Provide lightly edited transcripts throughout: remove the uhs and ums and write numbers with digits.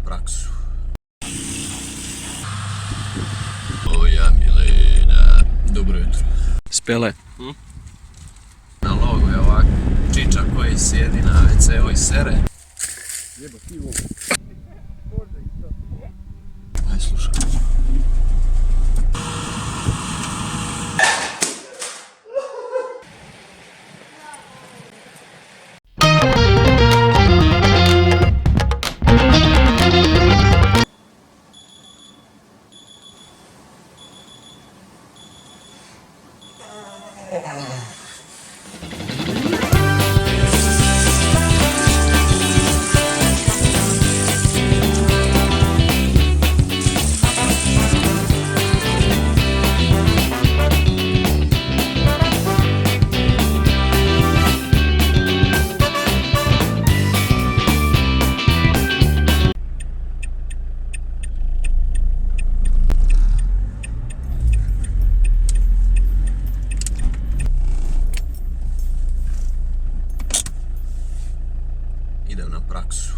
praksu. Moja Milena. Dobro jutro. Spele. Na logu je ovako čiča koji sjedi na WC-u i sere. Aj slušaj. Idem na praksu.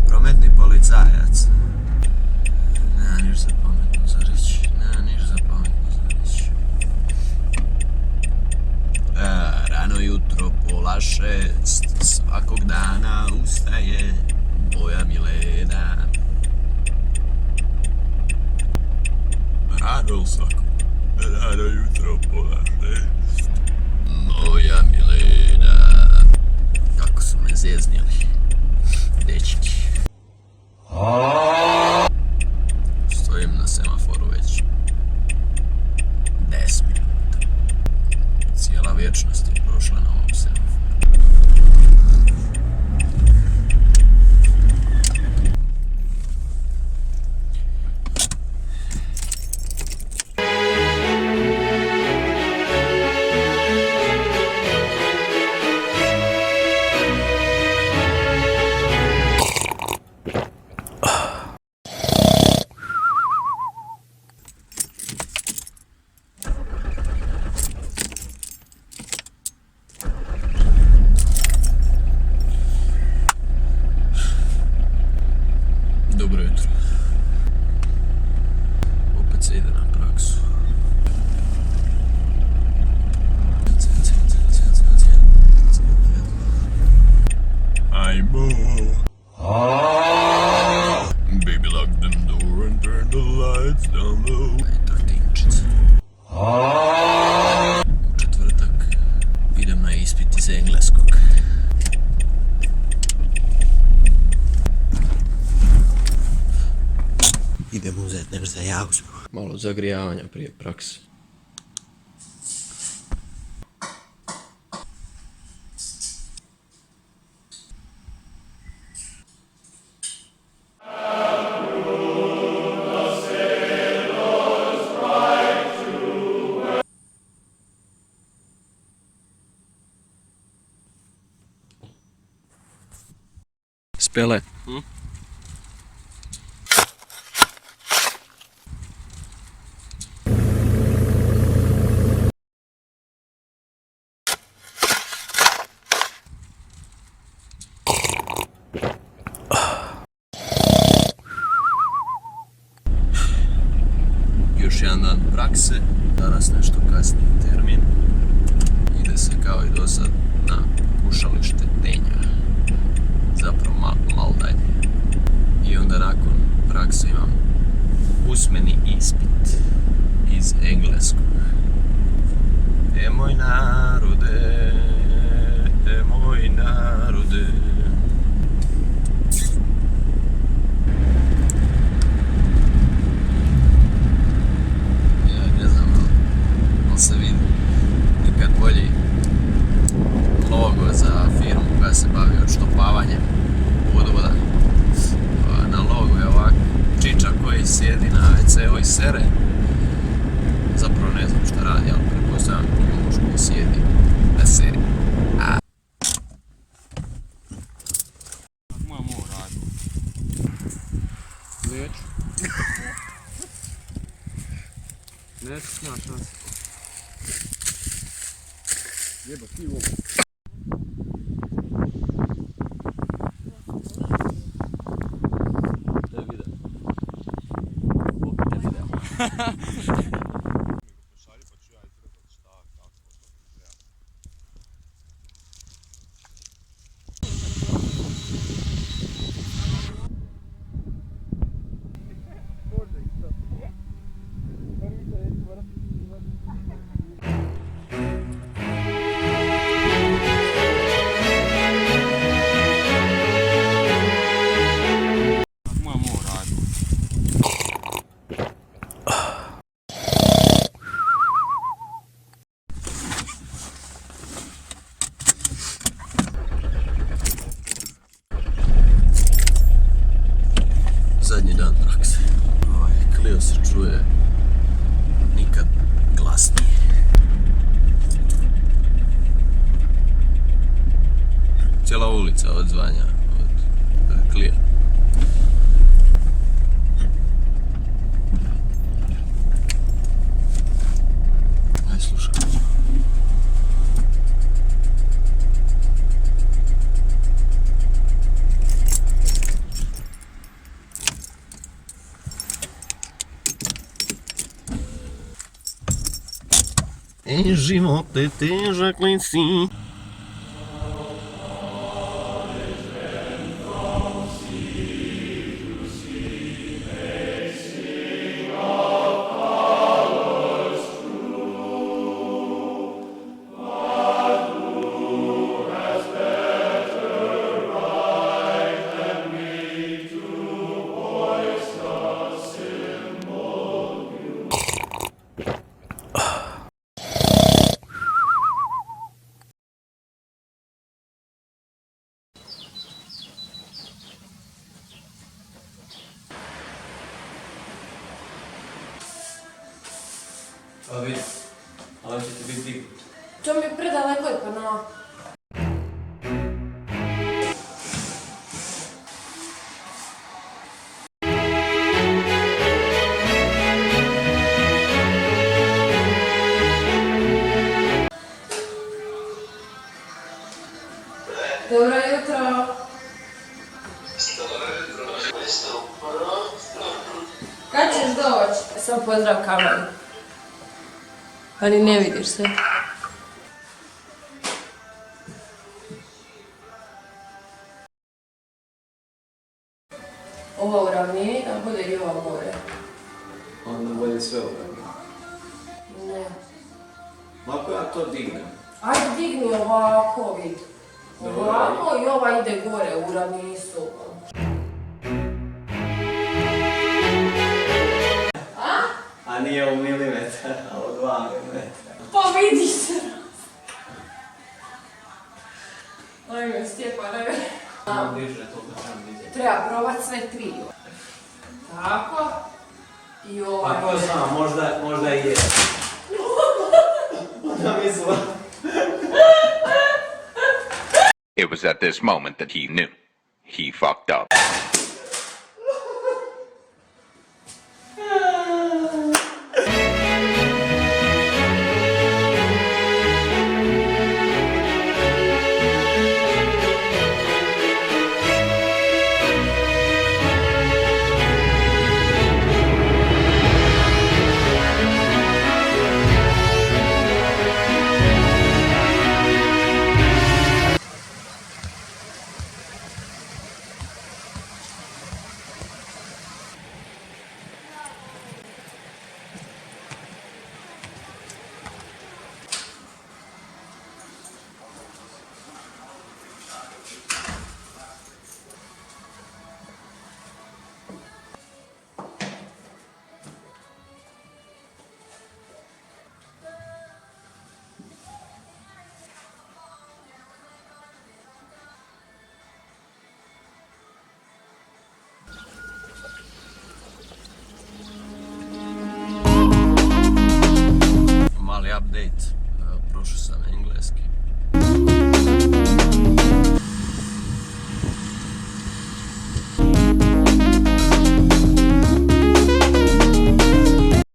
Prometni policajac. Nema niš za pametno za reći. Rano jutro 5:30 svakog dana ustaje moja Milena. Rano jutro 5:30 moja Milena. Kako su me zeznili dečki. Stojim na semaforu već 10 minuta. Cijela vječnost je prošla na ovom semaforu. Dobro jutro. Opet se ide na praksu. Ajmo. Baby, lock them door and turn the lights down low. Taktinčica. U četvrtak idem na ispit iz engleskog. Idem uzeti nešto za jauzbu. Malo zagrijavanja prije prakse. Pele. Još jedan dan prakse, danas nešto kasniji termin. Ide se kao i do sad na kušalište Tenja, zapravo malo dalje. I onda nakon prakse imam usmeni ispit iz engleskog. Moj narode, moj narode. Se vidi nikad bolji logo za firmu koja se bavi odštopavanjem vodovoda. Na logu je ovak čiča koji sjedi na WC-u i sere. Zapravo ne znam šta radi, ali pretpostavljam muž koji sjedi da seri. Moja mora radi. Neću. Neću snaš nas. Jeba ti ovo. To je video. Opet je video. Zadnji dan prakse. Clio se čuje nikad glasnije. Cijela ulica odzvanja od Clio. Aj slušaj. Život je težak li si? Pa vidi, ali će ti biti dignut. To mi je predaleko je pa na... Dobro jutro. Kad ćeš doći? Samo pozdrav kameru. Ali ne vidiš se. Ova uravnije, da bude i ova gore. Onda bolje sve uravnije. Ne. Ako ja to dignem. Ajde digni ovako, vidi. Ovako i ova ide gore, uravnije su. A nije u milimetar, a u 2 milimetra. Pa vidiš se. Ajme, Stjepane. Treba probat sve tri. Tako. I ovaj. Pa ko zna, možda i je. Onda mislila. It was at this moment that he knew. he fucked up.